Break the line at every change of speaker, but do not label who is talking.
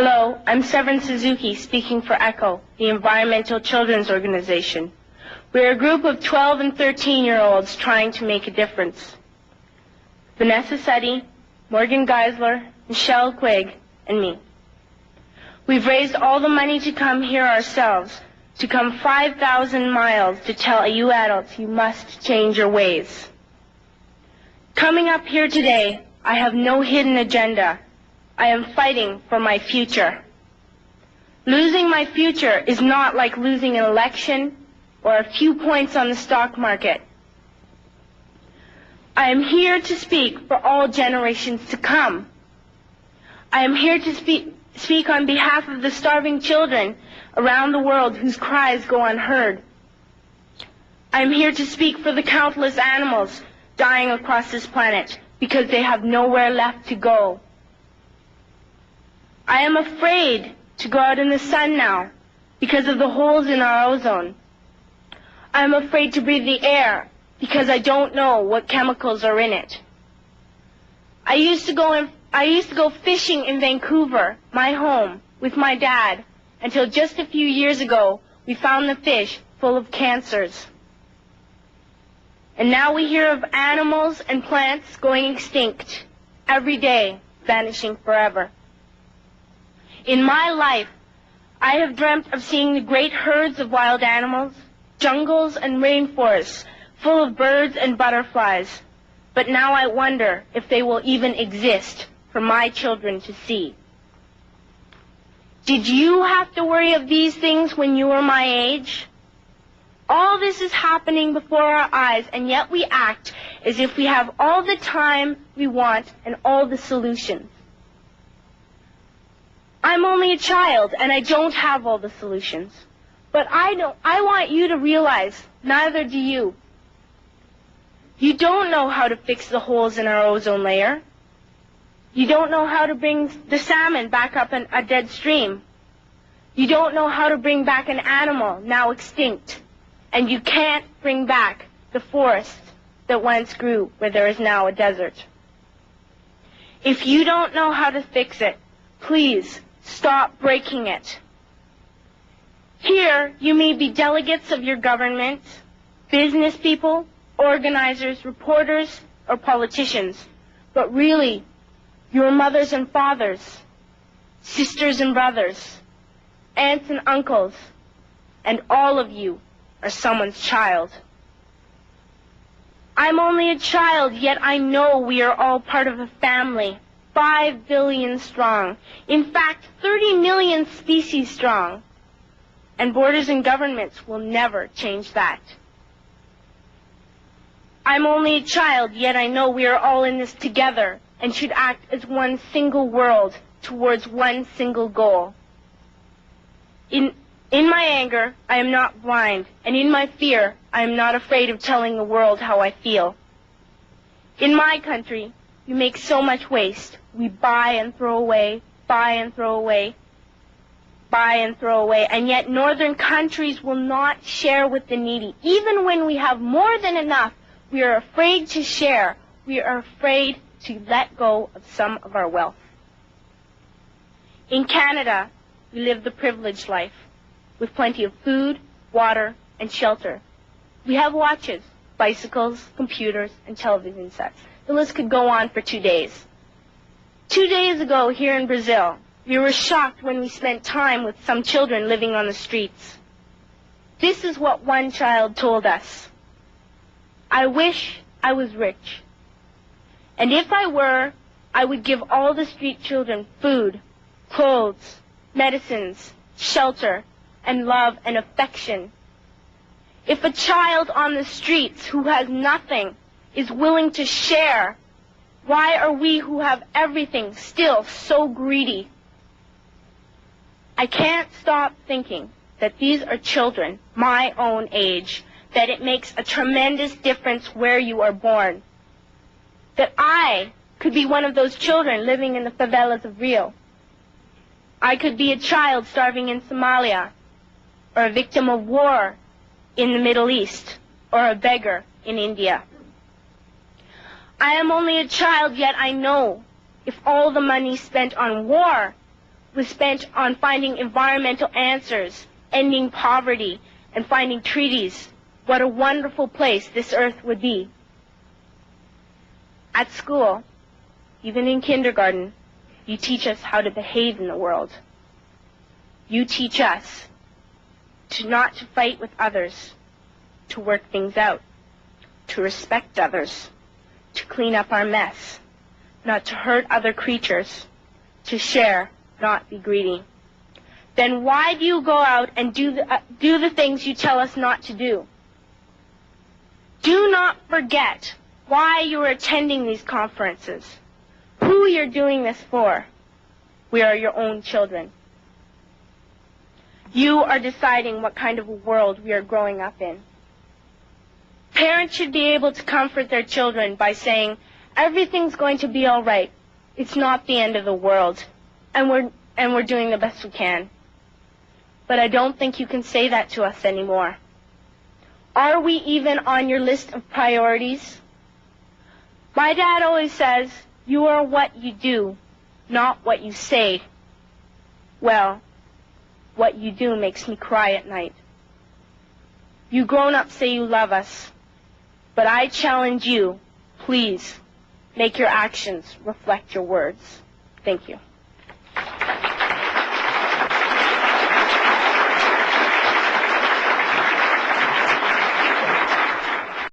Hello, I'm Severin Suzuki speaking for ECHO, the Environmental Children's Organization. We're a group of 12 and 13-year-olds trying to make a difference. Vanessa Seti, Morgan Geisler, Michelle Quigg, and me. We've raised all the money to come here ourselves, to come 5,000 miles to tell you adults you must change your ways. Coming up here today, I have no hidden agenda. I am fighting for my future. Losing my future is not like losing an election or a few points on the stock market. I am here to speak for all generations to come. I am here to speak on behalf of the starving children around the world whose cries go unheard. I am here to speak for the countless animals dying across this planet because they have nowhere left to go. I am afraid to go out in the sun now because of the holes in our ozone. I am afraid to breathe the air because I don't know what chemicals are in it. I used to go fishing in Vancouver, my home, with my dad, until just a few years ago we found the fish full of cancers. And now we hear of animals and plants going extinct every day, vanishing forever. In my life, I have dreamt of seeing the great herds of wild animals, jungles and rainforests full of birds and butterflies. But now I wonder if they will even exist for my children to see. Did you have to worry of these things when you were my age? All this is happening before our eyes, and yet we act as if we have all the time we want and all the solutions. I'm only a child, and I don't have all the solutions. But I want you to realize, neither do you. You don't know how to fix the holes in our ozone layer. You don't know how to bring the salmon back up in a dead stream. You don't know how to bring back an animal now extinct. And you can't bring back the forest that once grew where there is now a desert. If you don't know how to fix it, please stop breaking it. Here, you may be delegates of your government, business people, organizers, reporters, or politicians, but really, your mothers and fathers, sisters and brothers, aunts and uncles, and all of you are someone's child. I'm only a child, yet I know we are all part of a family, 5 billion strong. In fact, 30 million species strong. And borders and governments will never change that. I'm only a child, yet I know we are all in this together and should act as one single world towards one single goal. In my anger, I am not blind, and in my fear, I am not afraid of telling the world how I feel. In my country, we make so much waste. We buy and throw away, buy and throw away, buy and throw away, and yet northern countries will not share with the needy. Even when we have more than enough, we are afraid to share. We are afraid to let go of some of our wealth. In Canada, we live the privileged life, with plenty of food, water, and shelter. We have watches, bicycles, computers, and television sets. The list could go on for 2 days. 2 days ago, here in Brazil, we were shocked when we spent time with some children living on the streets. This is what one child told us. I wish I was rich. And if I were, I would give all the street children food, clothes, medicines, shelter, and love and affection. If a child on the streets who has nothing is willing to share, why are we who have everything still so greedy? I can't stop thinking that these are children my own age, that it makes a tremendous difference where you are born. That I could be one of those children living in the favelas of Rio. I could be a child starving in Somalia, or a victim of war in the Middle East, or a beggar in India. I am only a child, yet I know if all the money spent on war was spent on finding environmental answers, ending poverty, and finding treaties, what a wonderful place this earth would be. At school, even in kindergarten, you teach us how to behave in the world. You teach us not to fight with others, to work things out, to respect others, to clean up our mess, not to hurt other creatures, to share, not be greedy. Then why do you go out and do the things you tell us not to do? Do not forget why you are attending these conferences, who you're doing this for. We are your own children. You are deciding what kind of a world we are growing up in. Parents should be able to comfort their children by saying, everything's going to be all right. It's not the end of the world, and we're doing the best we can. But I don't think you can say that to us anymore. Are we even on your list of priorities? My dad always says, you are what you do, not what you say. Well, what you do makes me cry at night. You grown-ups say you love us, but I challenge you, please, make your actions reflect your words. Thank you.